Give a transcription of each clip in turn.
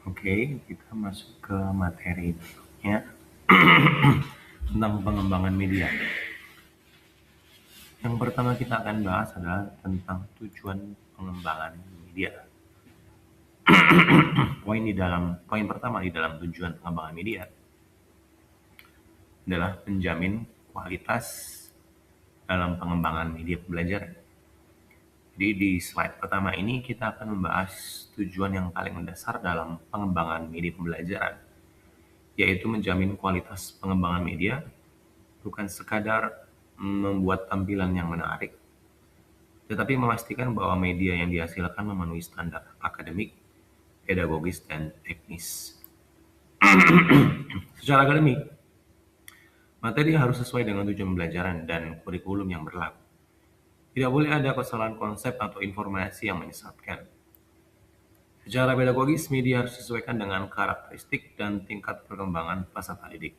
Oke, kita masuk ke materi ya tentang pengembangan media. Yang pertama kita akan bahas adalah tentang tujuan pengembangan media. Poin pertama di dalam tujuan pengembangan media adalah menjamin kualitas dalam pengembangan media pembelajaran. Jadi di slide pertama ini kita akan membahas tujuan yang paling mendasar dalam pengembangan media pembelajaran, yaitu menjamin kualitas pengembangan media, bukan sekadar membuat tampilan yang menarik, tetapi memastikan bahwa media yang dihasilkan memenuhi standar akademik, pedagogis, dan teknis. Secara akademik, materi harus sesuai dengan tujuan pembelajaran dan kurikulum yang berlaku. Tidak boleh ada kesalahan konsep atau informasi yang menyesatkan. Secara pedagogis, media harus disesuaikan dengan karakteristik dan tingkat perkembangan peserta didik,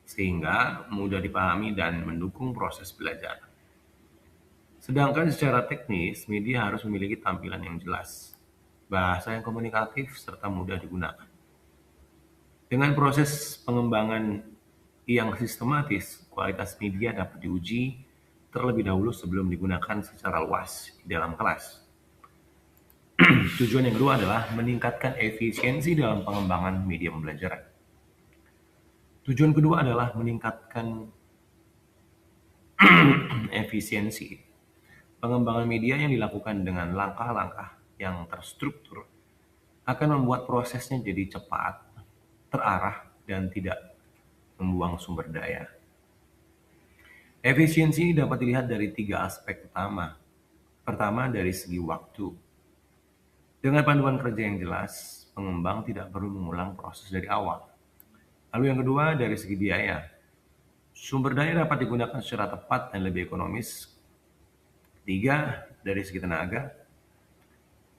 sehingga mudah dipahami dan mendukung proses belajar. Sedangkan secara teknis, media harus memiliki tampilan yang jelas, bahasa yang komunikatif, serta mudah digunakan. Dengan proses pengembangan yang sistematis, kualitas media dapat diuji terlebih dahulu sebelum digunakan secara luas di dalam kelas. Tujuan yang kedua adalah meningkatkan efisiensi dalam pengembangan media pembelajaran. Tujuan kedua adalah meningkatkan efisiensi. Pengembangan media yang dilakukan dengan langkah-langkah yang terstruktur akan membuat prosesnya jadi cepat, terarah, dan tidak membuang sumber daya. Efisiensi ini dapat dilihat dari 3 aspek utama. Pertama, dari segi waktu. Dengan panduan kerja yang jelas, pengembang tidak perlu mengulang proses dari awal. Lalu yang kedua, dari segi biaya. Sumber daya dapat digunakan secara tepat dan lebih ekonomis. Ketiga, dari segi tenaga.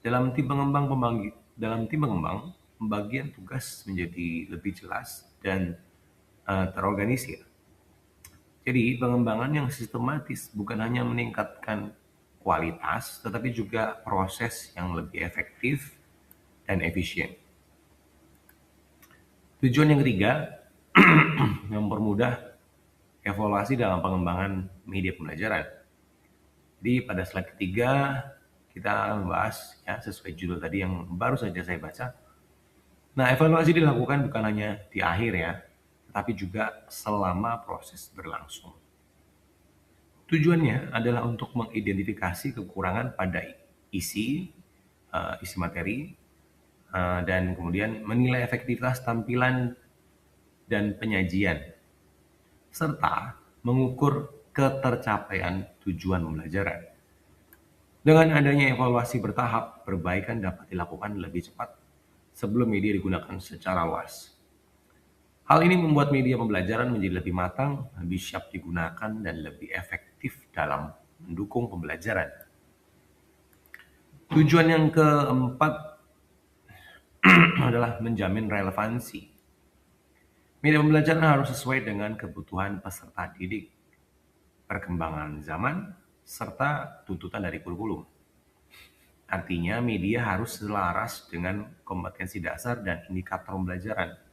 Dalam tim pengembang, pembagian tugas menjadi lebih jelas dan terorganisir. Jadi pengembangan yang sistematis bukan hanya meningkatkan kualitas, tetapi juga proses yang lebih efektif dan efisien. Tujuan yang ketiga, mempermudah evaluasi dalam pengembangan media pembelajaran. Jadi pada slide ketiga, kita membahas ya sesuai judul tadi yang baru saja saya baca. Nah, evaluasi dilakukan bukan hanya di akhir ya, tetapi juga selama proses berlangsung. Tujuannya adalah untuk mengidentifikasi kekurangan pada isi materi, dan kemudian menilai efektivitas tampilan dan penyajian, serta mengukur ketercapaian tujuan pembelajaran. Dengan adanya evaluasi bertahap, perbaikan dapat dilakukan lebih cepat sebelum media digunakan secara luas. Hal ini membuat media pembelajaran menjadi lebih matang, lebih siap digunakan, dan lebih efektif dalam mendukung pembelajaran. Tujuan yang keempat adalah menjamin relevansi. Media pembelajaran harus sesuai dengan kebutuhan peserta didik, perkembangan zaman, serta tuntutan dari kurikulum. Artinya media harus selaras dengan kompetensi dasar dan indikator pembelajaran.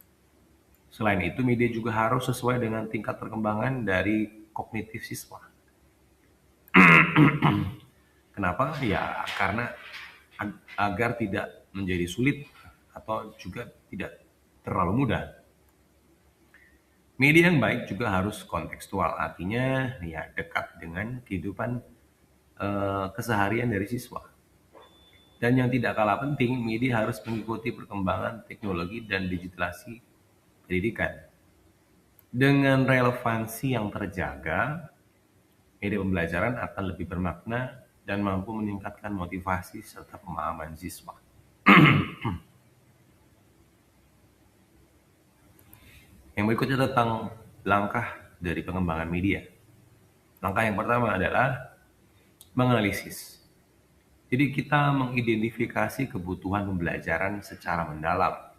Selain itu, media juga harus sesuai dengan tingkat perkembangan dari kognitif siswa. Kenapa? Ya, karena agar tidak menjadi sulit atau juga tidak terlalu mudah. Media yang baik juga harus kontekstual, artinya ya dekat dengan kehidupan keseharian dari siswa. Dan yang tidak kalah penting, media harus mengikuti perkembangan teknologi dan digitalisasi pendidikan. Dengan relevansi yang terjaga, media pembelajaran akan lebih bermakna dan mampu meningkatkan motivasi serta pemahaman siswa. Yang berikutnya tentang langkah dari pengembangan media. Langkah yang pertama adalah menganalisis. Jadi kita mengidentifikasi kebutuhan pembelajaran secara mendalam.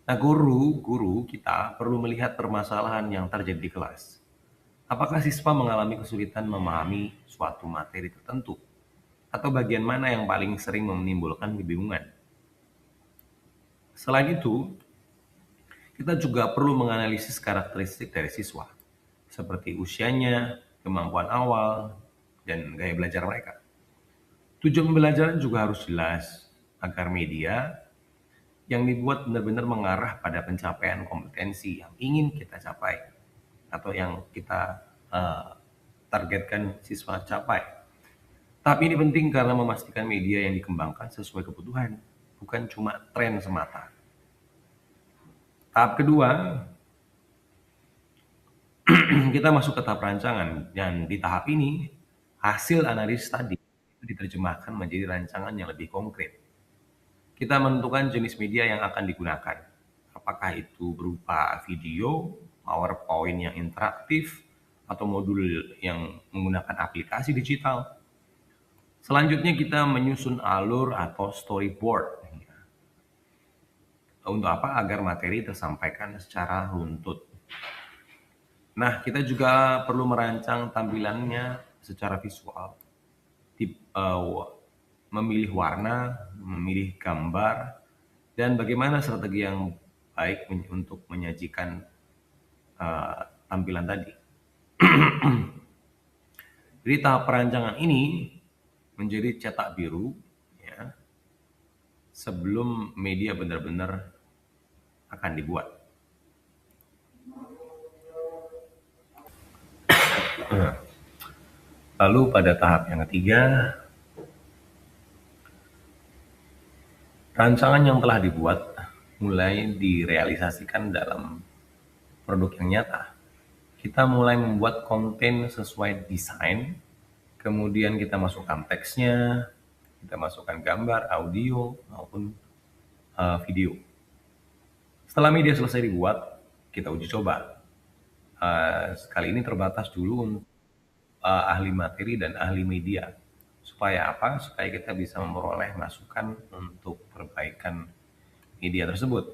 Nah, guru kita perlu melihat permasalahan yang terjadi di kelas. Apakah siswa mengalami kesulitan memahami suatu materi tertentu? Atau bagian mana yang paling sering menimbulkan kebingungan? Selain itu, kita juga perlu menganalisis karakteristik dari siswa, seperti usianya, kemampuan awal, dan gaya belajar mereka. Tujuan pembelajaran juga harus jelas, agar media yang dibuat benar-benar mengarah pada pencapaian kompetensi yang ingin kita capai atau yang kita targetkan siswa capai. Tapi ini penting karena memastikan media yang dikembangkan sesuai kebutuhan, bukan cuma tren semata. Tahap kedua, kita masuk ke tahap rancangan, dan di tahap ini hasil analisis tadi itu diterjemahkan menjadi rancangan yang lebih konkret. Kita menentukan jenis media yang akan digunakan. Apakah itu berupa video, PowerPoint yang interaktif, atau modul yang menggunakan aplikasi digital. Selanjutnya kita menyusun alur atau storyboard. Untuk apa? Agar materi tersampaikan secara runtut. Nah, kita juga perlu merancang tampilannya secara visual. Memilih warna, memilih gambar, dan bagaimana strategi yang baik untuk menyajikan tampilan tadi. Jadi tahap perancangan ini menjadi cetak biru, ya, sebelum media benar-benar akan dibuat. Lalu pada tahap yang ketiga, rancangan yang telah dibuat mulai direalisasikan dalam produk yang nyata. Kita mulai membuat konten sesuai desain, kemudian kita masukkan teksnya, kita masukkan gambar, audio, maupun video. Setelah media selesai dibuat, kita uji coba. Kali ini terbatas dulu untuk ahli materi dan ahli media. Supaya apa? Supaya kita bisa memperoleh masukan untuk perbaikan media tersebut.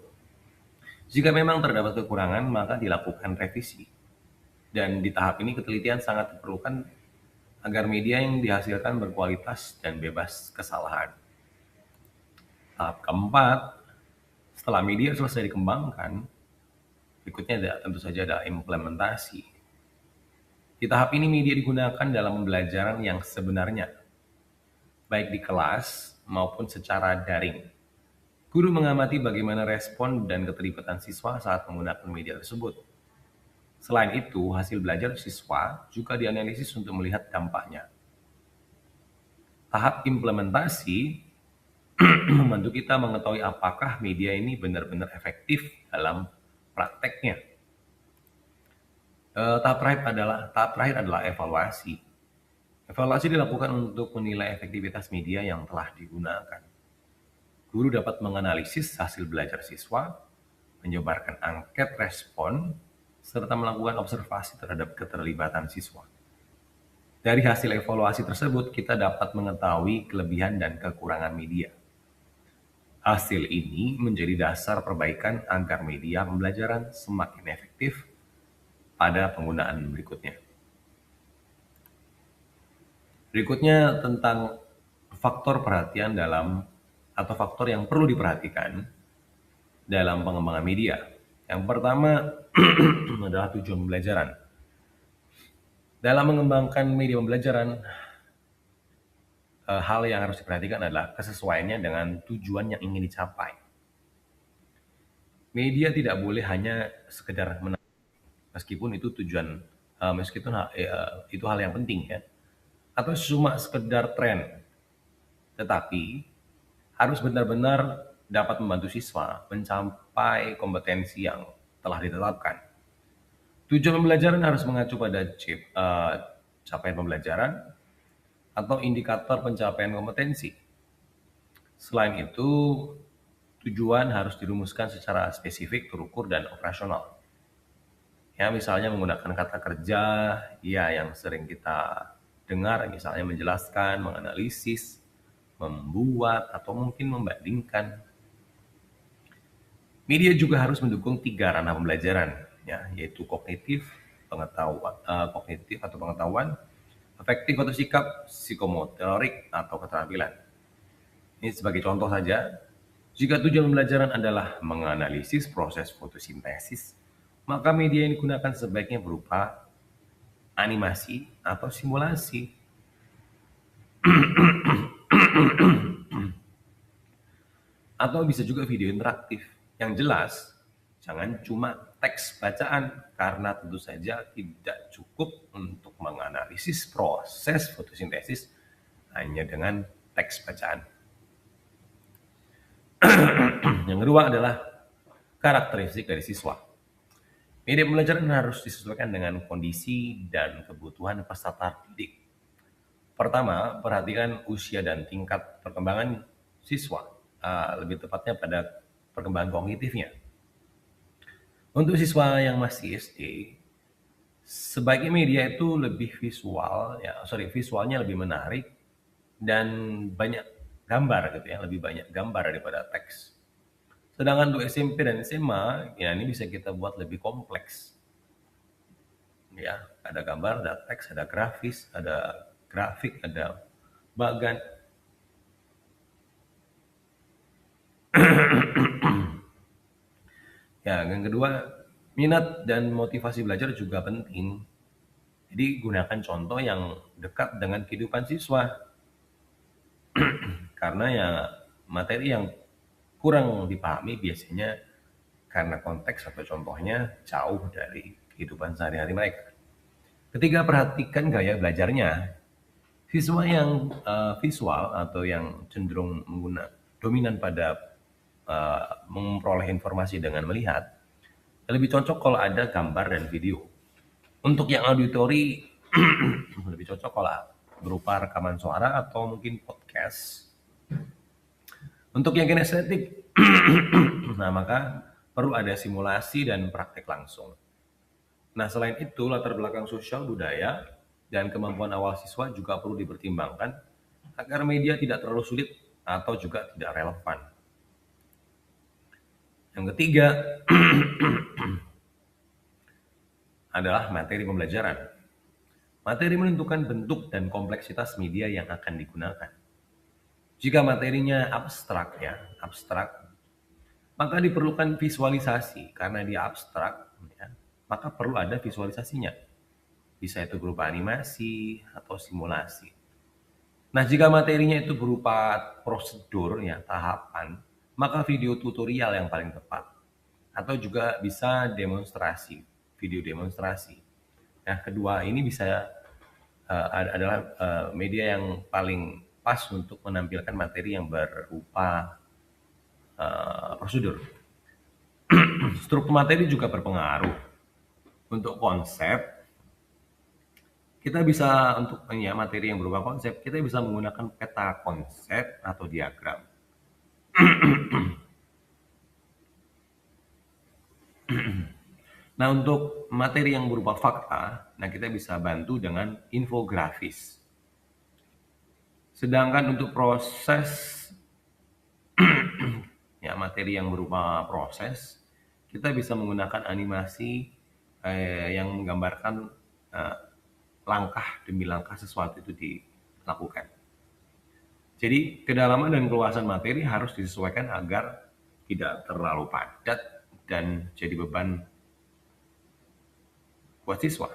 Jika memang terdapat kekurangan, maka dilakukan revisi. Dan di tahap ini ketelitian sangat diperlukan agar media yang dihasilkan berkualitas dan bebas kesalahan. Tahap keempat, setelah media selesai dikembangkan, berikutnya tentu saja ada implementasi. Di tahap ini media digunakan dalam pembelajaran yang sebenarnya, baik di kelas maupun secara daring. Guru mengamati bagaimana respon dan keterlibatan siswa saat menggunakan media tersebut. Selain itu, hasil belajar siswa juga dianalisis untuk melihat dampaknya. Tahap implementasi membantu kita mengetahui apakah media ini benar-benar efektif dalam prakteknya. Tahap terakhir adalah evaluasi. Evaluasi dilakukan untuk menilai efektivitas media yang telah digunakan. Guru dapat menganalisis hasil belajar siswa, menyebarkan angket respon, serta melakukan observasi terhadap keterlibatan siswa. Dari hasil evaluasi tersebut, kita dapat mengetahui kelebihan dan kekurangan media. Hasil ini menjadi dasar perbaikan agar media pembelajaran semakin efektif pada penggunaan berikutnya. Berikutnya tentang faktor perhatian atau faktor yang perlu diperhatikan dalam pengembangan media. Yang pertama adalah tujuan pembelajaran. Dalam mengembangkan media pembelajaran, hal yang harus diperhatikan adalah kesesuaiannya dengan tujuan yang ingin dicapai. Media tidak boleh hanya sekedar meskipun itu itu hal yang penting, ya, atau cuma sekedar tren, tetapi harus benar-benar dapat membantu siswa mencapai kompetensi yang telah ditetapkan. Tujuan pembelajaran harus mengacu pada capaian pembelajaran atau indikator pencapaian kompetensi. Selain itu, tujuan harus dirumuskan secara spesifik, terukur, dan operasional. Ya, misalnya menggunakan kata kerja, ya, yang sering kita dengar, misalnya menjelaskan, menganalisis, membuat, atau mungkin membandingkan. Media juga harus mendukung 3 ranah pembelajaran, ya, yaitu kognitif atau pengetahuan, afektif atau sikap, psikomotorik atau keterampilan. Ini sebagai contoh saja, Jika tujuan pembelajaran adalah menganalisis proses fotosintesis, maka media yang digunakan sebaiknya berupa animasi atau simulasi, atau bisa juga video interaktif. Yang jelas, jangan cuma teks bacaan, karena tentu saja tidak cukup untuk menganalisis proses fotosintesis hanya dengan teks bacaan. Yang kedua adalah karakteristik dari siswa. Media pembelajaran harus disesuaikan dengan kondisi dan kebutuhan peserta didik. Pertama, perhatikan usia dan tingkat perkembangan siswa, lebih tepatnya pada perkembangan kognitifnya. Untuk siswa yang masih SD, sebaiknya media itu lebih visualnya lebih menarik dan banyak gambar gitu ya, lebih banyak gambar daripada teks. Sedangkan untuk SMP dan SMA, ya ini bisa kita buat lebih kompleks. Ya, ada gambar, ada teks, ada grafis, ada grafik, ada bagan. Ya, yang kedua, minat dan motivasi belajar juga penting. Jadi gunakan contoh yang dekat dengan kehidupan siswa. Karena ya materi yang kurang dipahami biasanya karena konteks atau contohnya jauh dari kehidupan sehari-hari mereka. Ketiga, perhatikan gaya belajarnya. Siswa yang visual atau yang cenderung dominan pada memperoleh informasi dengan melihat, lebih cocok kalau ada gambar dan video. Untuk yang auditori, lebih cocok kalau berupa rekaman suara atau mungkin podcast. Untuk yang kinestetik, nah maka perlu ada simulasi dan praktek langsung. Nah selain itu, latar belakang sosial budaya dan kemampuan awal siswa juga perlu dipertimbangkan agar media tidak terlalu sulit atau juga tidak relevan. Yang ketiga adalah materi pembelajaran. Materi menentukan bentuk dan kompleksitas media yang akan digunakan. Jika materinya abstrak, maka diperlukan visualisasi. Karena dia abstrak, ya, maka perlu ada visualisasinya. Bisa itu berupa animasi atau simulasi. Nah, jika materinya itu berupa prosedur, ya, tahapan, maka video tutorial yang paling tepat. Atau juga bisa demonstrasi, video demonstrasi. Nah, kedua ini bisa adalah media yang paling pas untuk menampilkan materi yang berupa prosedur. Struktur materi juga berpengaruh. Untuk konsep, kita bisa untuk ya, materi yang berupa konsep, kita bisa menggunakan peta konsep atau diagram. Nah, untuk materi yang berupa fakta, nah kita bisa bantu dengan infografis. Sedangkan untuk proses ya materi yang berupa proses, kita bisa menggunakan animasi yang menggambarkan langkah demi langkah sesuatu itu dilakukan. Jadi kedalaman dan keluasan materi harus disesuaikan agar tidak terlalu padat dan jadi beban buat siswa.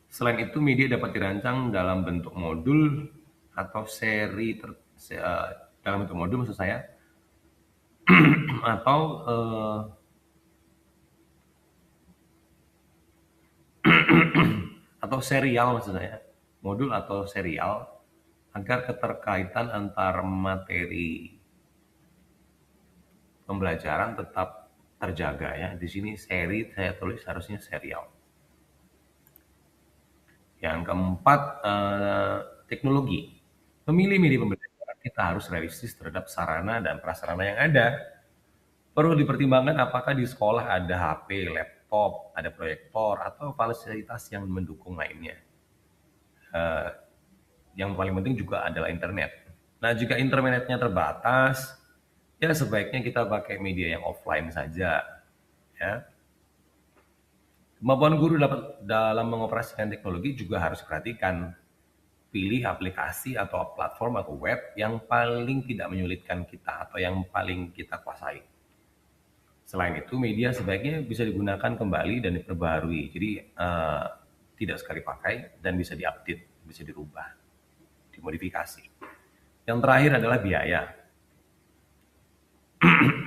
Selain itu, media dapat dirancang dalam bentuk modul atau dalam bentuk modul maksud saya, atau atau serial maksud saya, modul atau serial, agar keterkaitan antar materi pembelajaran tetap terjaga ya. Di sini seri saya tulis harusnya serial. Yang keempat, teknologi. Memilih media pembelajaran kita harus realistis terhadap sarana dan prasarana yang ada. Perlu dipertimbangkan apakah di sekolah ada HP, laptop, ada proyektor, atau fasilitas yang mendukung lainnya. Yang paling penting juga adalah internet. Nah, jika internetnya terbatas, ya sebaiknya kita pakai media yang offline saja. Ya. Kemampuan guru dalam mengoperasikan teknologi juga harus diperhatikan. pilih aplikasi atau platform atau web yang paling tidak menyulitkan kita atau yang paling kita kuasai. Selain itu, media sebaiknya bisa digunakan kembali dan diperbarui. Jadi tidak sekali pakai dan bisa diupdate, bisa dirubah, dimodifikasi. Yang terakhir adalah biaya.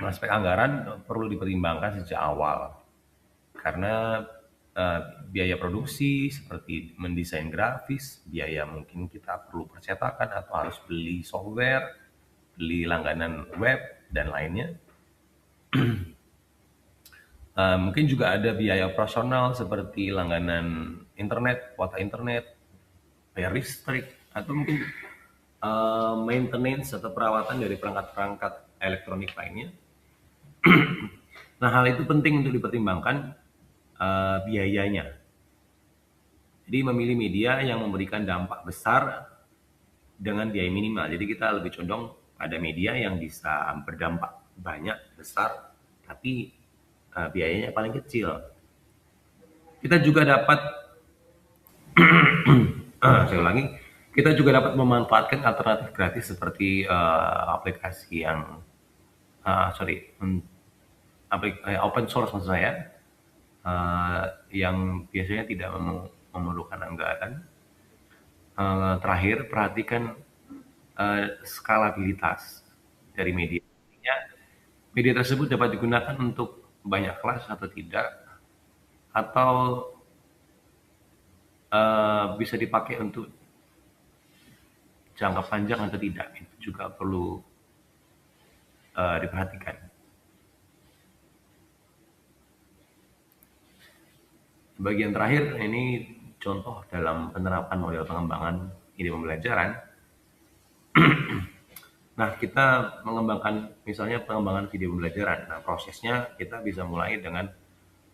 Aspek anggaran perlu dipertimbangkan sejak awal karena biaya produksi seperti mendesain grafis, biaya mungkin kita perlu percetakan atau harus beli software, beli langganan web dan lainnya. Mungkin juga ada biaya operasional seperti langganan internet, kuota internet, bayar listrik, atau mungkin maintenance atau perawatan dari perangkat-perangkat elektronik lainnya. Nah, hal itu penting untuk dipertimbangkan biayanya. Jadi memilih media yang memberikan dampak besar dengan biaya minimal. Jadi kita lebih condong pada media yang bisa berdampak banyak, besar, tapi biayanya paling kecil. Kita juga dapat, saya ulangi, kita juga dapat memanfaatkan alternatif gratis seperti aplikasi yang, open source maksud saya, yang biasanya tidak memerlukan anggaran. Terakhir, perhatikan skalabilitas dari media. Media tersebut dapat digunakan untuk banyak kelas atau tidak, atau bisa dipakai untuk jangka panjang atau tidak. Itu juga perlu diperhatikan. Bagian terakhir ini contoh dalam penerapan model pengembangan ide pembelajaran. Nah, kita mengembangkan misalnya pengembangan video pembelajaran. Nah, prosesnya kita bisa mulai dengan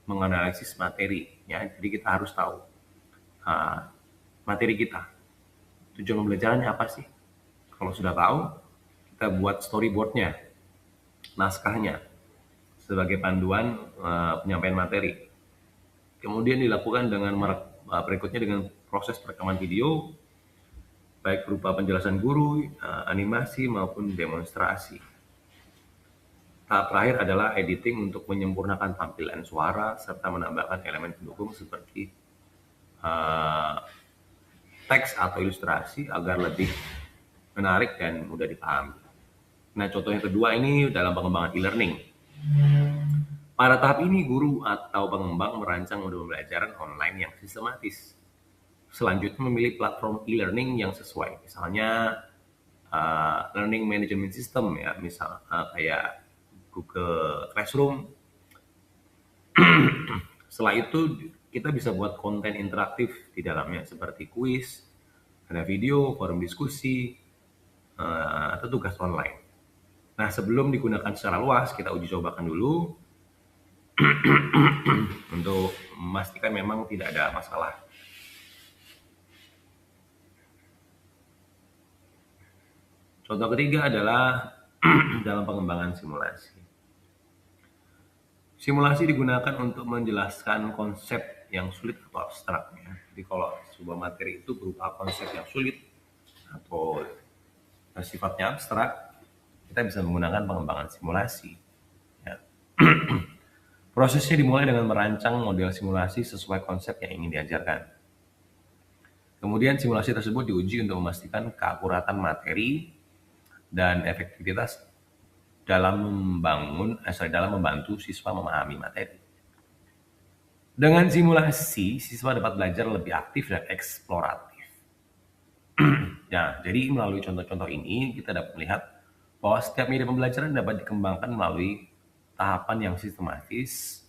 menganalisis materi. Ya, jadi kita harus tahu materi kita. Tujuan pembelajarannya apa sih? Kalau sudah tahu, kita buat storyboardnya, naskahnya, sebagai panduan penyampaian materi. Kemudian dilakukan dengan berikutnya dengan proses perekaman video, baik berupa penjelasan guru, animasi maupun demonstrasi. Tahap terakhir adalah editing untuk menyempurnakan tampilan suara serta menambahkan elemen pendukung seperti teks atau ilustrasi agar lebih menarik dan mudah dipahami. Nah, contoh yang kedua ini dalam pengembangan e-learning. Pada tahap ini, guru atau pengembang merancang modul pembelajaran online yang sistematis. Selanjutnya memilih platform e-learning yang sesuai, misalnya learning management system ya, misal kayak Google Classroom. Setelah itu kita bisa buat konten interaktif di dalamnya seperti kuis, ada video, forum diskusi, atau tugas online. Nah, sebelum digunakan secara luas, kita uji cobakan dulu untuk memastikan memang tidak ada masalah. Contoh ketiga adalah dalam pengembangan simulasi. Simulasi digunakan untuk menjelaskan konsep yang sulit atau abstrak. Ya. Jadi kalau sebuah materi itu berupa konsep yang sulit atau sifatnya abstrak, kita bisa menggunakan pengembangan simulasi. Ya. Prosesnya dimulai dengan merancang model simulasi sesuai konsep yang ingin diajarkan. Kemudian simulasi tersebut diuji untuk memastikan keakuratan materi dan efektivitas dalam membantu siswa memahami materi. Dengan simulasi, siswa dapat belajar lebih aktif dan eksploratif. Nah, jadi melalui contoh-contoh ini kita dapat melihat bahwa setiap media pembelajaran dapat dikembangkan melalui tahapan yang sistematis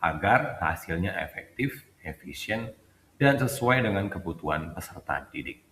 agar hasilnya efektif, efisien, dan sesuai dengan kebutuhan peserta didik.